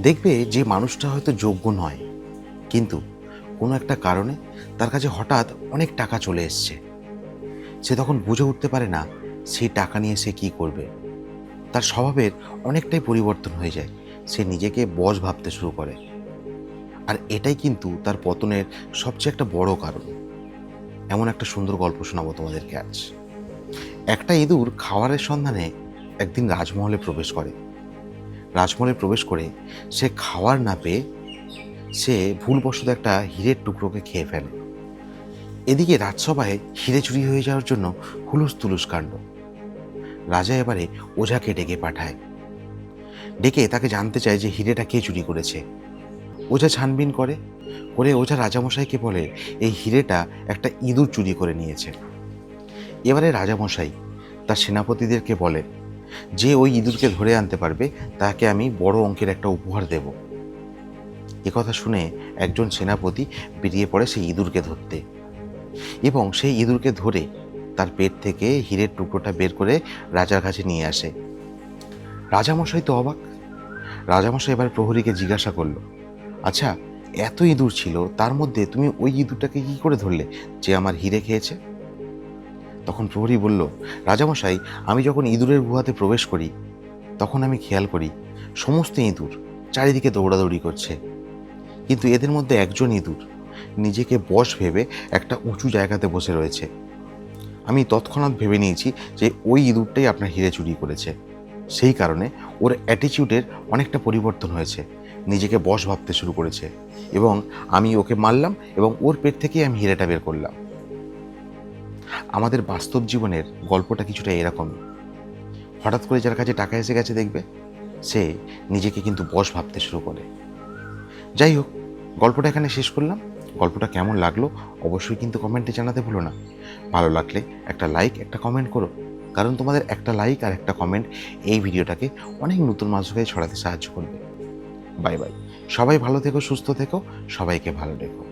দেখবে যে মানুষটা হয়তো যোগ্য নয়, কিন্তু কোনো একটা কারণে তার কাছে হঠাৎ অনেক টাকা চলে এসছে। সে তখন বুঝে উঠতে পারে না সেই টাকা নিয়ে সে কী করবে। তার স্বভাবের অনেকটাই পরিবর্তন হয়ে যায়। সে নিজেকে বশ ভাবতে শুরু করে। আর এটাই কিন্তু তার পতনের সবচেয়ে একটা বড় কারণ। এমন একটা সুন্দর গল্প শোনাবো তোমাদেরকে আজ। একটা ইঁদুর খাবারের সন্ধানে একদিন রাজমহলে প্রবেশ করে। রাজমহলে প্রবেশ করে সে খাবার না পেয়ে সে ভুলবশত একটা হীরের টুকরোকে খেয়ে ফেলে। এদিকে রাজসভায় হিরে চুরি হয়ে যাওয়ার জন্য হুলুস তুলুস কাণ্ড। রাজা এবারে ওঝাকে ডেকে পাঠায়। ডেকে তাকে জানতে চায় যে হিরেটা কে চুরি করেছে। ওঝা ছানবিন করে ওঝা রাজামশাইকে বলে এই হিরেটা একটা ইঁদুর চুরি করে নিয়েছে। এবারে রাজামশাই তার সেনাপতিদেরকে বলে যে ওই ইঁদুরকে ধরে আনতে পারবে তাকে আমি বড় অঙ্কের একটা উপহার দেব। একথা শুনে একজন সেনাপতি বেরিয়ে পড়ে সেই ইঁদুরকে ধরতে, এবং সেই ইঁদুরকে ধরে তার পেট থেকে হীরের টুকরোটা বের করে রাজার কাছে নিয়ে আসে। রাজামশাই তো অবাক। রাজামশাই এবার প্রহরীকে জিজ্ঞাসা করলো, আচ্ছা, এত ইঁদুর ছিল, তার মধ্যে তুমি ওই ইঁদুরটাকে কি করে ধরলে যে আমার হিরে খেয়েছে? তখন প্রহরী বলল, রাজামশাই, আমি যখন ইঁদুরের গুহাতে প্রবেশ করি তখন আমি খেয়াল করি সমস্ত ইঁদুর চারিদিকে দৌড়াদৌড়ি করছে, কিন্তু এদের মধ্যে একজন ইঁদুর নিজেকে বশ ভেবে একটা উঁচু জায়গাতে বসে রয়েছে। আমি তৎক্ষণাৎ ভেবে নিয়েছি যে ওই ইঁদুরটাই আপনার হিরে চুরি করেছে। সেই কারণে ওর অ্যাটিচিউডের অনেকটা পরিবর্তন হয়েছে, নিজেকে বশ ভাবতে শুরু করেছে, এবং আমি ওকে মারলাম এবং ওর পেট থেকেই আমি হিরেটা বের করলাম। আমাদের বাস্তব জীবনের গল্পটা কিছুটা এরকমই। হঠাৎ করে যার কাছে টাকা এসে গেছে দেখবে সে নিজেকে কিন্তু বশ ভাবতে শুরু করে। যাই হোক, গল্পটা এখানে শেষ করলাম। গল্পটা কেমন লাগলো অবশ্যই কিন্তু কমেন্টে জানাতে ভুলো না। ভালো লাগলে একটা লাইক, একটা কমেন্ট করো, কারণ তোমাদের একটা লাইক আর একটা কমেন্ট এই ভিডিওটাকে অনেক নতুন মানুষকে ছড়াতে সাহায্য করবে। Bye bye. সবাই ভালো থেকো, সুস্থ থেকো, সবাইকে ভালো রেখো।